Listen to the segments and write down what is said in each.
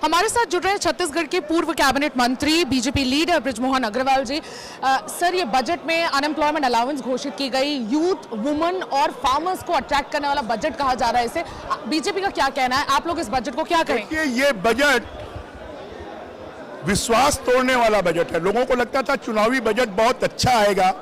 हमारे साथ जुड़ रहे हैं छत्तीसगढ़ के पूर्व कैबिनेट मंत्री बीजेपी लीडर बृजमोहन अग्रवाल जी। सर, ये बजट में अनएम्प्लॉयमेंट अलाउंस घोषित की गई, यूथ, वुमेन और फार्मर्स को अट्रैक्ट करने वाला बजट कहा जा रहा है इसे। बीजेपी का क्या कहना है? आप लोग इस बजट को क्या कहेंगे? ये बजट विश्वास तोड़ने वाला बजट है। लोगों को लगता था चुनावी बजट बहुत अच्छा आएगा।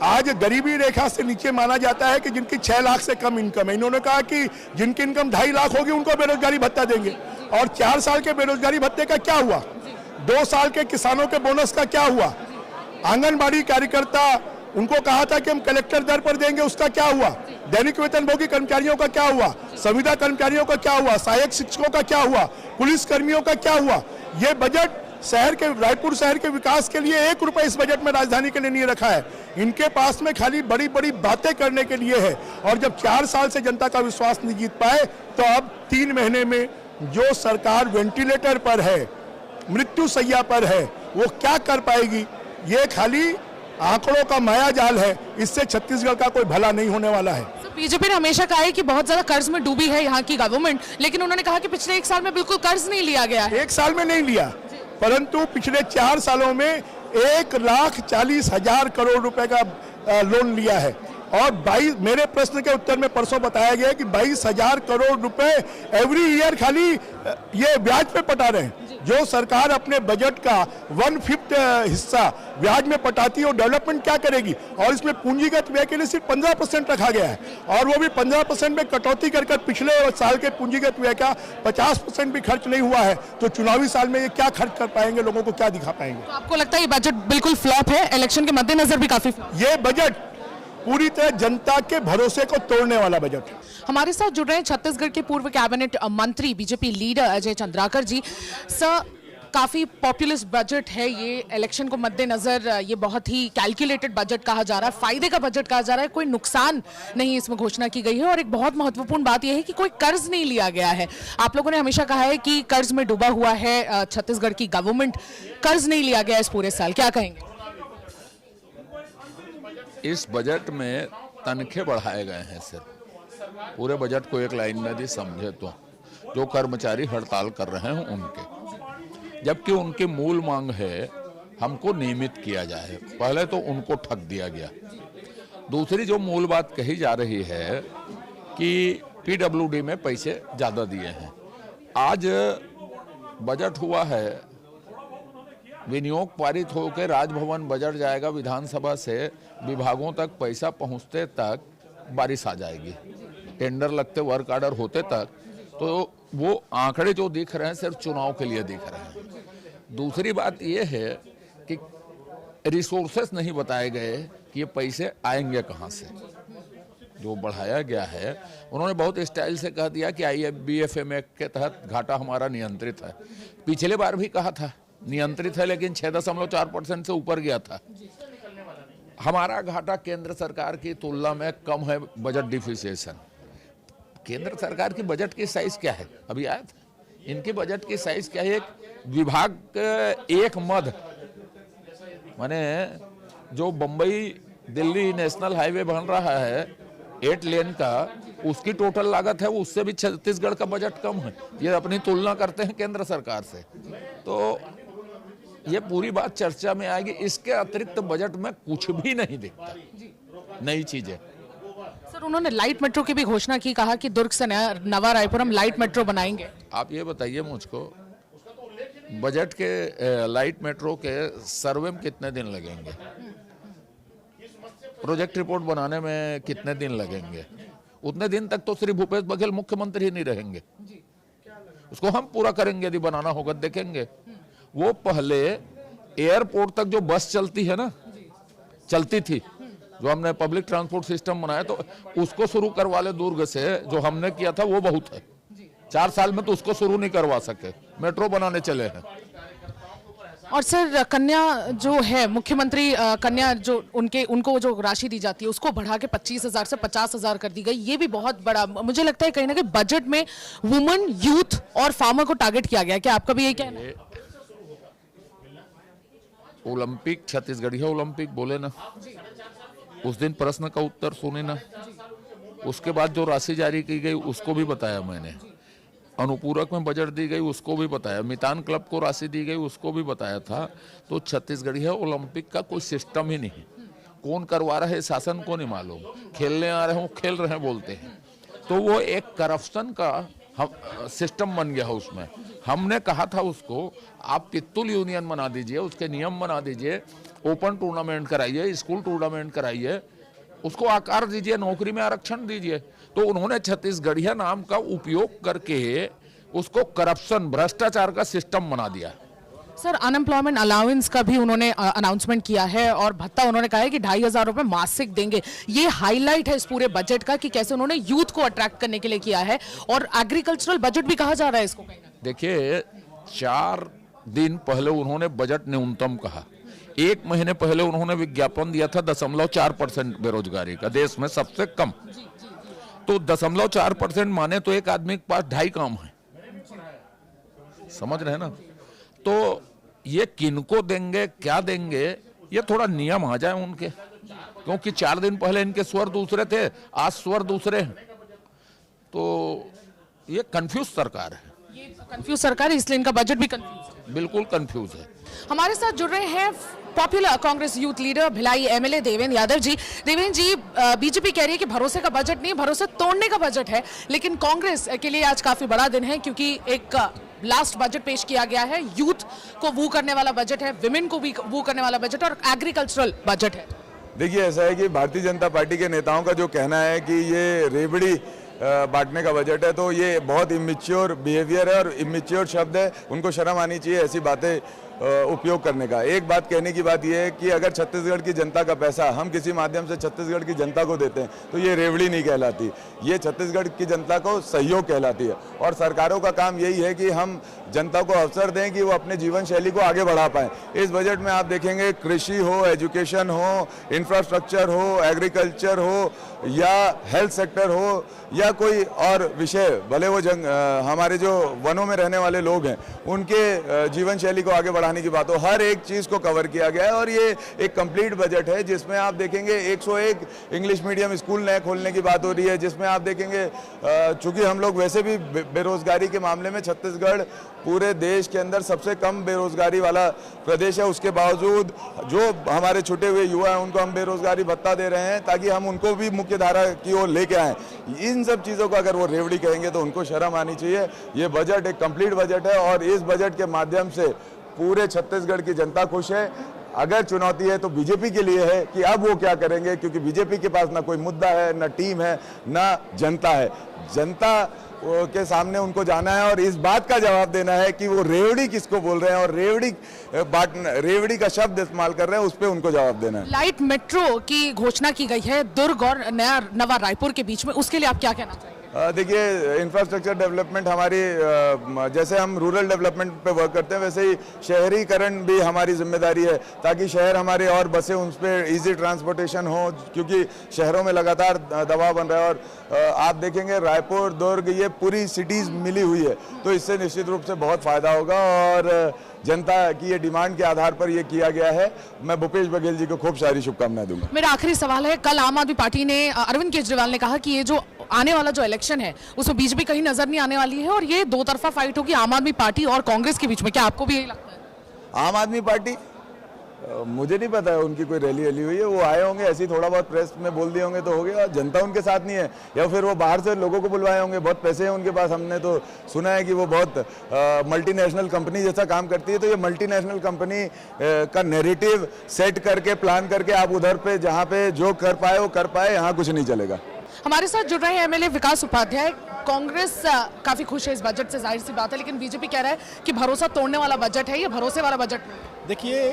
आज गरीबी रेखा से नीचे माना जाता है कि जिनकी 6 लाख से कम इनकम है। इन्होंने कहा कि जिनकी इनकम 2.5 लाख होगी उनको बेरोजगारी भत्ता देंगे। और 4 साल के बेरोजगारी भत्ते का क्या हुआ? 2 साल के किसानों के बोनस का क्या हुआ? आंगनबाड़ी कार्यकर्ता, उनको कहा था कि हम कलेक्टर दर पर देंगे, उसका क्या हुआ? दैनिक वेतनभोगी कर्मचारियों का क्या हुआ? संविदा कर्मचारियों का क्या हुआ? सहायक शिक्षकों का क्या हुआ? पुलिस कर्मियों का क्या हुआ? ये बजट शहर के, रायपुर शहर के विकास के लिए 1 रुपए इस बजट में राजधानी के लिए नहीं रखा है। इनके पास में खाली बड़ी बड़ी बातें करने के लिए है। और जब 4 साल से जनता का विश्वास नहीं जीत पाए तो अब 3 महीने में जो सरकार वेंटिलेटर पर है, मृत्यु शैया पर है, वो क्या कर पाएगी? ये खाली आंकड़ों का माया जाल है। इससे छत्तीसगढ़ का कोई भला नहीं होने वाला है। बीजेपी ने हमेशा कहा है कि बहुत ज्यादा कर्ज में डूबी है यहाँ की गवर्नमेंट, लेकिन उन्होंने कहा कि पिछले 1 साल में बिल्कुल कर्ज नहीं लिया गया है। 1 साल में नहीं लिया, परंतु पिछले 4 सालों में 1,40,000 करोड़ रुपए का लोन लिया है। और 22, मेरे प्रश्न के उत्तर में परसों बताया गया कि 22,000 करोड़ रुपए एवरी ईयर खाली ये ब्याज पे पटा रहे हैं। जो सरकार अपने बजट का 1/5 हिस्सा ब्याज में पटाती है, वो डेवलपमेंट क्या करेगी? और इसमें पूंजीगत व्यय के लिए सिर्फ 15% रखा गया है, और वो भी 15% में कटौती कर पिछले साल के पूंजीगत व्यय का 50% भी खर्च नहीं हुआ है। तो चुनावी साल में ये क्या खर्च कर पाएंगे, लोगों को क्या दिखा पाएंगे? तो आपको लगता है ये बजट बिल्कुल फ्लॉप है? इलेक्शन के मद्देनजर भी काफी फ्लॉप। ये बजट पूरी तरह जनता के भरोसे को तोड़ने वाला बजट है। हमारे साथ जुड़ रहे हैं छत्तीसगढ़ के पूर्व कैबिनेट मंत्री BJP leader Ajay Chandrakar ji. Sir, काफी पॉपुलिस्ट बजट है ये, इलेक्शन को मद्देनजर ये बहुत ही कैलकुलेटेड बजट कहा जा रहा है, फायदे का बजट कहा जा रहा है, कोई नुकसान नहीं इसमें घोषणा की गई है। और एक बहुत महत्वपूर्ण बात यह है कि कोई कर्ज नहीं लिया गया है। आप लोगों ने हमेशा कहा है कि कर्ज में डूबा हुआ है छत्तीसगढ़ की गवर्नमेंट, कर्ज नहीं लिया गया इस पूरे साल, क्या कहेंगे? इस बजट में तनखे बढ़ाए गए हैं सर। पूरे बजट को एक लाइन में यदि समझे तो जो कर्मचारी हड़ताल कर रहे हैं उनके, जबकि उनकी मूल मांग है हमको नियमित किया जाए, पहले तो उनको ठग दिया गया। दूसरी जो मूल बात कही जा रही है कि पीडब्ल्यूडी में पैसे ज़्यादा दिए हैं। आज बजट हुआ है, विनियोग पारित होकर राजभवन बजट जाएगा, विधानसभा से विभागों तक पैसा पहुंचते तक बारिश आ जाएगी, टेंडर लगते, वर्क ऑर्डर होते तक। तो वो आंकड़े जो दिख रहे हैं सिर्फ चुनाव के लिए दिख रहे हैं। दूसरी बात ये है कि रिसोर्सेस नहीं बताए गए कि ये पैसे आएंगे कहाँ से। जो बढ़ाया गया है, उन्होंने बहुत स्टाइल से कह दिया कि IBFM के तहत घाटा हमारा नियंत्रित है। पिछले बार भी कहा था नियंत्रित है, लेकिन 6.4% से ऊपर गया था। हमारा घाटा केंद्र सरकार की तुलना में कम है बजट डिफिसिएशन। केंद्र सरकार की बजट की साइज क्या है अभी आया था? इनकी बजट की साइज क्या है? एक विभाग, एक मद, माने जो बम्बई दिल्ली नेशनल हाईवे बन रहा है 8 लेन का, उसकी टोटल लागत है, उससे भी छत्तीसगढ़ का बजट कम है। ये अपनी तुलना करते हैं केंद्र सरकार से, तो ये पूरी बात चर्चा में आएगी। इसके अतिरिक्त बजट में कुछ भी नहीं दिखता, नई चीजें। सर, उन्होंने लाइट मेट्रो की भी घोषणा की, कहा कि दुर्ग से नवा रायपुर हम लाइट मेट्रो बनाएंगे। आप ये बताइए मुझको, बजट के लाइट मेट्रो के सर्वे में कितने दिन लगेंगे? प्रोजेक्ट रिपोर्ट बनाने में कितने दिन लगेंगे? उतने दिन तक तो श्री भूपेश बघेल मुख्यमंत्री ही नहीं रहेंगे। उसको हम पूरा करेंगे, यदि बनाना होगा देखेंगे। वो पहले एयरपोर्ट तक जो बस चलती है ना, चलती थी, जो हमने पब्लिक ट्रांसपोर्ट सिस्टम बनाया, तो उसको शुरू करवा ले दुर्ग से। जो हमने किया था वो बहुत है, 4 साल में तो उसको शुरू नहीं करवा सके, मेट्रो बनाने चले हैं। और सर, कन्या जो है, मुख्यमंत्री कन्या जो उनको जो राशि दी जाती है उसको बढ़ा के 25,000 से 50,000 कर दी गई। ये भी बहुत बड़ा, मुझे लगता है कहीं ना कहीं बजट में वुमेन, यूथ और फार्मर को टारगेट किया गया। क्या आपका भी यही कहना है? ओलंपिक, छत्तीसगढ़िया ओलंपिक बोले ना, उस दिन प्रश्न का उत्तर सुने ना, उसके बाद जो राशि जारी की गई उसको भी बताया मैंने। अनुपूरक में बजट दी गई उसको भी बताया, मितान क्लब को राशि दी गई उसको भी बताया था। तो छत्तीसगढ़ है, ओलंपिक का कोई सिस्टम ही नहीं है, कौन करवा रहा है शासन को नहीं मालूम, खेलने आ रहे हो खेल रहे हैं बोलते हैं। तो वो एक करप्शन का सिस्टम बन गया है उसमें। हमने कहा था उसको आप पित्तुल यूनियन बना दीजिए, उसके नियम बना दीजिए, ओपन टूर्नामेंट कराइए, स्कूल टूर्नामेंट कराइए, उसको आकार दीजिए, नौकरी में आरक्षण दीजिए। तो उन्होंने छत्तीसगढ़िया नाम का उपयोग करके उसको करप्शन, भ्रष्टाचार का सिस्टम बना दिया। सर, अनएम्प्लॉयमेंट अलाउंस का भी उन्होंने अनाउंसमेंट किया है और भत्ता उन्होंने कहा है कि 2,500 रुपए मासिक देंगे। ये हाईलाइट है इस पूरे बजट का कि कैसे उन्होंने यूथ को अट्रैक्ट करने के लिए किया है। और एग्रीकल्चरल बजट भी कहा जा रहा है इसको। देखिए, 4 दिन पहले उन्होंने बजट न्यूनतम कहा, 1 महीने पहले उन्होंने विज्ञापन दिया था 0.4% बेरोजगारी का, देश में सबसे कम। तो 0.4% माने तो एक आदमी के पास 2.5 काम है, समझ रहे हैं ना। तो ये किनको देंगे, क्या देंगे, ये थोड़ा नियम आ जाए उनके, क्योंकि 4 दिन पहले इनके स्वर दूसरे थे, आज स्वर दूसरे हैं। तो ये कंफ्यूज सरकार है, ये कंफ्यूज सरकार है, इसलिए इनका बजट भी कंफ्यूज है। बिल्कुल कंफ्यूज है। हमारे साथ जुड़ रहे हैं popular Congress youth leader Bhilai MLA Devendra Yadav ji. Devendra ji, BJP कह रही है कि भरोसे का बजट नहीं, भरोसे तोड़ने का बजट है, लेकिन कांग्रेस के लिए आज काफी बड़ा दिन है क्योंकि एक लास्ट बजट पेश किया गया है, यूथ को वू करने वाला बजट है, विमेन को भी वू करने वाला बजट और एग्रीकल्चरल बजट है। देखिए, ऐसा है कि भारतीय जनता पार्टी के नेताओं का जो कहना है कि ये रेवड़ी बांटने का बजट है, तो ये बहुत इमेच्योर बिहेवियर है और इमेच्योर शब्द है, उनको शर्म आनी चाहिए ऐसी बातें उपयोग करने का। एक बात कहने की बात यह है कि अगर छत्तीसगढ़ की जनता का पैसा हम किसी माध्यम से छत्तीसगढ़ की जनता को देते हैं तो ये रेवड़ी नहीं कहलाती, ये छत्तीसगढ़ की जनता को सहयोग कहलाती है। और सरकारों का काम यही है कि हम जनता को अवसर दें कि वो अपने जीवन शैली को आगे बढ़ा पाएं। इस बजट में आप देखेंगे कृषि हो, एजुकेशन हो, इंफ्रास्ट्रक्चर हो, एग्रीकल्चर हो या हेल्थ सेक्टर हो या कोई और विषय, भले वो हमारे जो वनों में रहने वाले लोग हैं उनके जीवन शैली को आगे बढ़ाने की बात हो, हर एक चीज़ को कवर किया गया है। और ये एक कंप्लीट बजट है जिसमें आप देखेंगे 101 इंग्लिश मीडियम स्कूल नए खोलने की बात हो रही है, जिसमें आप देखेंगे चूंकि हम लोग वैसे भी बेरोजगारी के मामले में छत्तीसगढ़ पूरे देश के अंदर सबसे कम बेरोजगारी वाला प्रदेश है, उसके बावजूद जो हमारे छूटे हुए युवा हैं उनको हम बेरोजगारी भत्ता दे रहे हैं ताकि हम उनको भी मुख्य धारा की ओर लेके आएँ। इन सब चीज़ों को अगर वो रेवड़ी कहेंगे तो उनको शर्म आनी चाहिए। ये बजट एक कंप्लीट बजट है और इस बजट के माध्यम से पूरे छत्तीसगढ़ की जनता खुश है। अगर चुनौती है तो बीजेपी के लिए है कि अब वो क्या करेंगे, क्योंकि बीजेपी के पास ना कोई मुद्दा है, ना टीम है, ना जनता है। जनता के सामने उनको जाना है और इस बात का जवाब देना है कि वो रेवड़ी किसको बोल रहे हैं और रेवड़ी का शब्द इस्तेमाल कर रहे हैं, उस पर उनको जवाब देना है। लाइट मेट्रो की घोषणा की गई है दुर्ग और नवा रायपुर के बीच में, उसके लिए आप क्या कहना चाहेंगे? देखिए, इंफ्रास्ट्रक्चर डेवलपमेंट हमारी, जैसे हम रूरल डेवलपमेंट पे वर्क करते हैं वैसे ही शहरीकरण भी हमारी जिम्मेदारी है ताकि शहर हमारे और बसें उन पर ईजी ट्रांसपोर्टेशन हो, क्योंकि शहरों में लगातार दबाव बन रहा है। और आप देखेंगे रायपुर, दुर्ग, ये पूरी सिटीज़ मिली हुई है, तो इससे निश्चित रूप से बहुत फ़ायदा होगा और जनता की ये डिमांड के आधार पर ये किया गया है। मैं भूपेश बघेल जी को खूब सारी शुभकामनाएं दूंगा। मेरा आखिरी सवाल है, कल आम आदमी पार्टी ने, अरविंद केजरीवाल ने कहा कि ये जो आने वाला जो इलेक्शन है उसमें बीजेपी कहीं नजर नहीं आने वाली है और ये दो तरफा फाइट होगी आम आदमी पार्टी और कांग्रेस के बीच में। क्या आपको भी यही लगता है? आम आदमी पार्टी, मुझे नहीं पता है उनकी कोई रैली हुई है, वो आए होंगे ऐसे ही थोड़ा बहुत प्रेस में बोल दिए होंगे तो हो गया। जनता उनके साथ नहीं है, या फिर वो बाहर से लोगों को बुलवाए होंगे, बहुत पैसे हैं उनके पास। हमने तो सुना है कि वो बहुत मल्टीनेशनल कंपनी जैसा काम करती है, तो ये मल्टीनेशनल कंपनी का नैरेटिव सेट करके प्लान करके आप उधर पे जहाँ पे जो कर पाए वो कर पाए, यहाँ कुछ नहीं चलेगा। हमारे साथ जुड़ रहे हैं एमएलए विकास उपाध्याय। कांग्रेस काफी खुश है इस बजट से, जाहिर सी बात है, लेकिन बीजेपी कह रहा है कि भरोसा तोड़ने वाला बजट है, ये भरोसे वाला बजट नहीं। देखिए,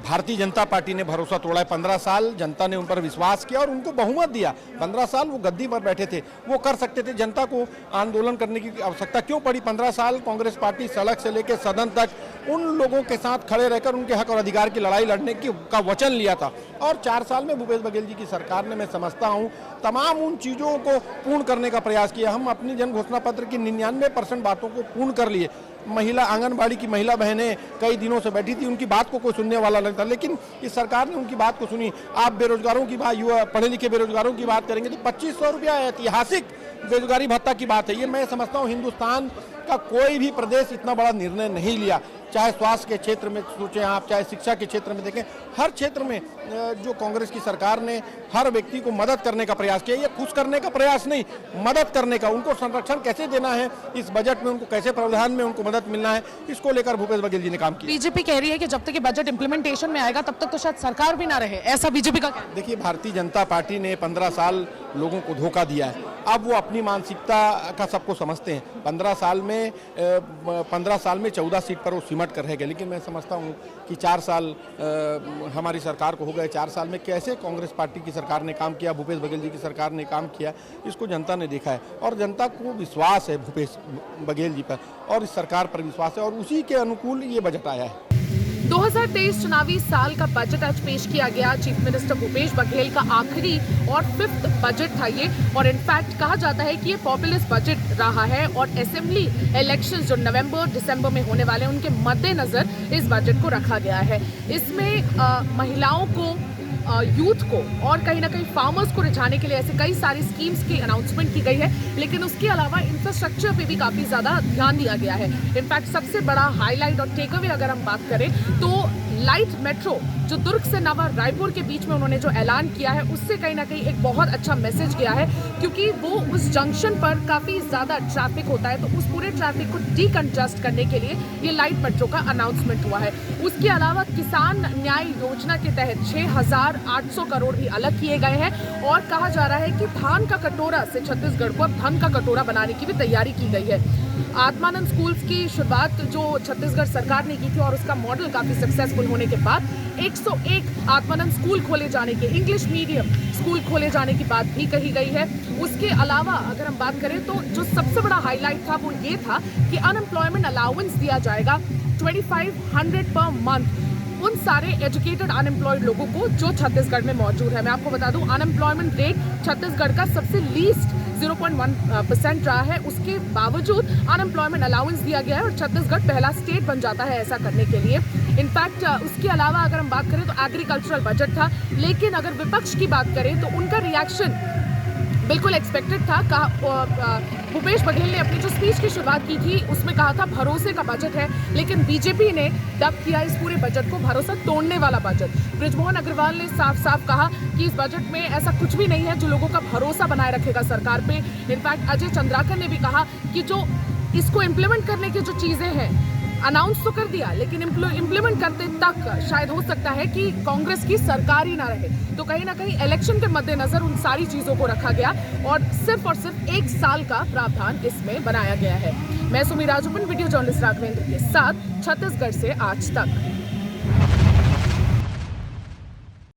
भारतीय जनता पार्टी ने भरोसा तोड़ा है। 15 साल जनता ने उन पर विश्वास किया और उनको बहुमत दिया। 15 साल वो गद्दी पर बैठे थे, वो कर सकते थे। जनता को आंदोलन करने की आवश्यकता क्यों पड़ी? 15 साल कांग्रेस पार्टी सड़क से लेकर सदन तक उन लोगों के साथ खड़े रहकर उनके हक और अधिकार की लड़ाई लड़ने का वचन लिया था। और 4 साल में भूपेश बघेल जी की सरकार ने, मैं समझता हूँ, तमाम उन चीज़ों को पूर्ण करने का प्रयास किया। हम अपनी जन घोषणा पत्र की 99% बातों को पूर्ण कर लिए। महिला आंगनबाड़ी की महिला बहनें कई दिनों से बैठी थी, उनकी बात को कोई सुनने वाला लगता, लेकिन इस सरकार ने उनकी बात को सुनी। आप बेरोजगारों की बात, युवा पढ़े लिखे बेरोजगारों की बात करेंगे तो 2500 रुपया ऐतिहासिक बेरोजगारी भत्ता की बात है। ये मैं समझता हूँ हिंदुस्तान का कोई भी प्रदेश इतना बड़ा निर्णय नहीं लिया। चाहे स्वास्थ्य के क्षेत्र में सोचें आप, चाहे शिक्षा के क्षेत्र में देखें, हर क्षेत्र में जो कांग्रेस की सरकार ने हर व्यक्ति को मदद करने का प्रयास किया। ये खुश करने का प्रयास नहीं, मदद करने का। उनको संरक्षण कैसे देना है इस बजट में, उनको कैसे प्रावधान में उनको मदद मिलना है, इसको लेकर भूपेश बघेल जी ने काम किया। बीजेपी कह रही है कि जब तक ये बजट इंप्लीमेंटेशन में आएगा तब तक तो शायद सरकार भी ना रहे, ऐसा बीजेपी का कहना है। देखिए, भारतीय जनता पार्टी ने 15 साल लोगों को धोखा दिया है। अब वो अपनी मानसिकता का सबको समझते हैं। 15 साल में 14 सीट पर वो सिमट कर रह गए, लेकिन मैं समझता हूँ कि 4 साल हमारी सरकार को हो गए। 4 साल में कैसे कांग्रेस पार्टी की सरकार ने काम किया, भूपेश बघेल जी की सरकार ने काम किया, इसको जनता ने देखा है और जनता को विश्वास है भूपेश बघेल जी पर और इस सरकार पर विश्वास है और उसी के अनुकूल ये बजट आया है। 2023 चुनावी साल का बजट आज पेश किया गया। चीफ मिनिस्टर भूपेश बघेल का आखिरी और 5th बजट था ये, और इनफैक्ट कहा जाता है कि ये पॉपुलिस्ट बजट रहा है और असेंबली इलेक्शंस जो नवंबर दिसंबर में होने वाले हैं उनके मद्देनजर इस बजट को रखा गया है। इसमें महिलाओं को, यूथ को और कहीं ना कहीं फार्मर्स को रिझाने के लिए ऐसे कई सारी स्कीम्स की अनाउंसमेंट की गई है, लेकिन उसके अलावा इंफ्रास्ट्रक्चर पे भी काफ़ी ज़्यादा ध्यान दिया गया है। इनफैक्ट सबसे बड़ा हाईलाइट और टेक अवे अगर हम बात करें तो लाइट मेट्रो जो दुर्ग से नवा रायपुर के बीच में उन्होंने जो ऐलान किया है उससे कहीं ना कहीं एक बहुत अच्छा मैसेज गया है, क्योंकि वो उस जंक्शन पर काफ़ी ज़्यादा ट्रैफिक होता है, तो उस पूरे ट्रैफिक को डीकंजस्ट करने के लिए ये लाइट मेट्रो का अनाउंसमेंट हुआ है। उसके अलावा किसान न्याय योजना के तहत 6,800 करोड़ भी अलग किए गए हैं और कहा जा रहा है कि धान का कटोरा से छत्तीसगढ़ को अब धन का कटोरा बनाने की भी तैयारी की गई है। आत्मानंद स्कूल्स की शुरुआत जो छत्तीसगढ़ सरकार ने की थी और उसका मॉडल काफ़ी सक्सेसफुल होने के बाद 101 आत्मानंद स्कूल खोले जाने के, इंग्लिश मीडियम स्कूल खोले जाने की बात भी कही गई है। उसके अलावा अगर हम बात करें तो जो सबसे बड़ा हाईलाइट था वो ये था कि अनएम्प्लॉयमेंट अलाउंस दिया जाएगा 2500 पर मंथ उन सारे एजुकेटेड अनएम्प्लॉयड लोगों को जो छत्तीसगढ़ में मौजूद है। मैं आपको बता दूं, अनएम्प्लॉयमेंट रेट छत्तीसगढ़ का सबसे लीस्ट 0.1% रहा है, उसके बावजूद अनएम्प्लॉयमेंट अलाउंस दिया गया है और छत्तीसगढ़ पहला स्टेट बन जाता है ऐसा करने के लिए। इनफैक्ट उसके अलावा अगर हम बात करें तो एग्रीकल्चरल बजट था, लेकिन अगर विपक्ष की बात करें तो उनका रिएक्शन बिल्कुल एक्सपेक्टेड था। भूपेश बघेल ने अपनी जो स्पीच की शुरुआत की थी उसमें कहा था भरोसे का बजट है, लेकिन बीजेपी ने डब किया इस पूरे बजट को भरोसा तोड़ने वाला बजट। बृजमोहन अग्रवाल ने साफ साफ कहा कि इस बजट में ऐसा कुछ भी नहीं है जो लोगों का भरोसा बनाए रखेगा सरकार पे। इनफैक्ट अजय चंद्राकर ने भी कहा कि जो इसको इम्प्लीमेंट करने की जो चीज़ें हैं, अनाउंस तो कर दिया लेकिन इम्प्लीमेंट करते तक शायद हो सकता है कि कांग्रेस की सरकार ही ना रहे। तो कहीं ना कहीं इलेक्शन के मद्देनजर उन सारी चीज़ों को रखा गया और सिर्फ 1 साल का प्रावधान इसमें बनाया गया है। मैं सुमी राजूपन, वीडियो जर्नलिस्ट राघवेंद्र के साथ, छत्तीसगढ़ से आज तक।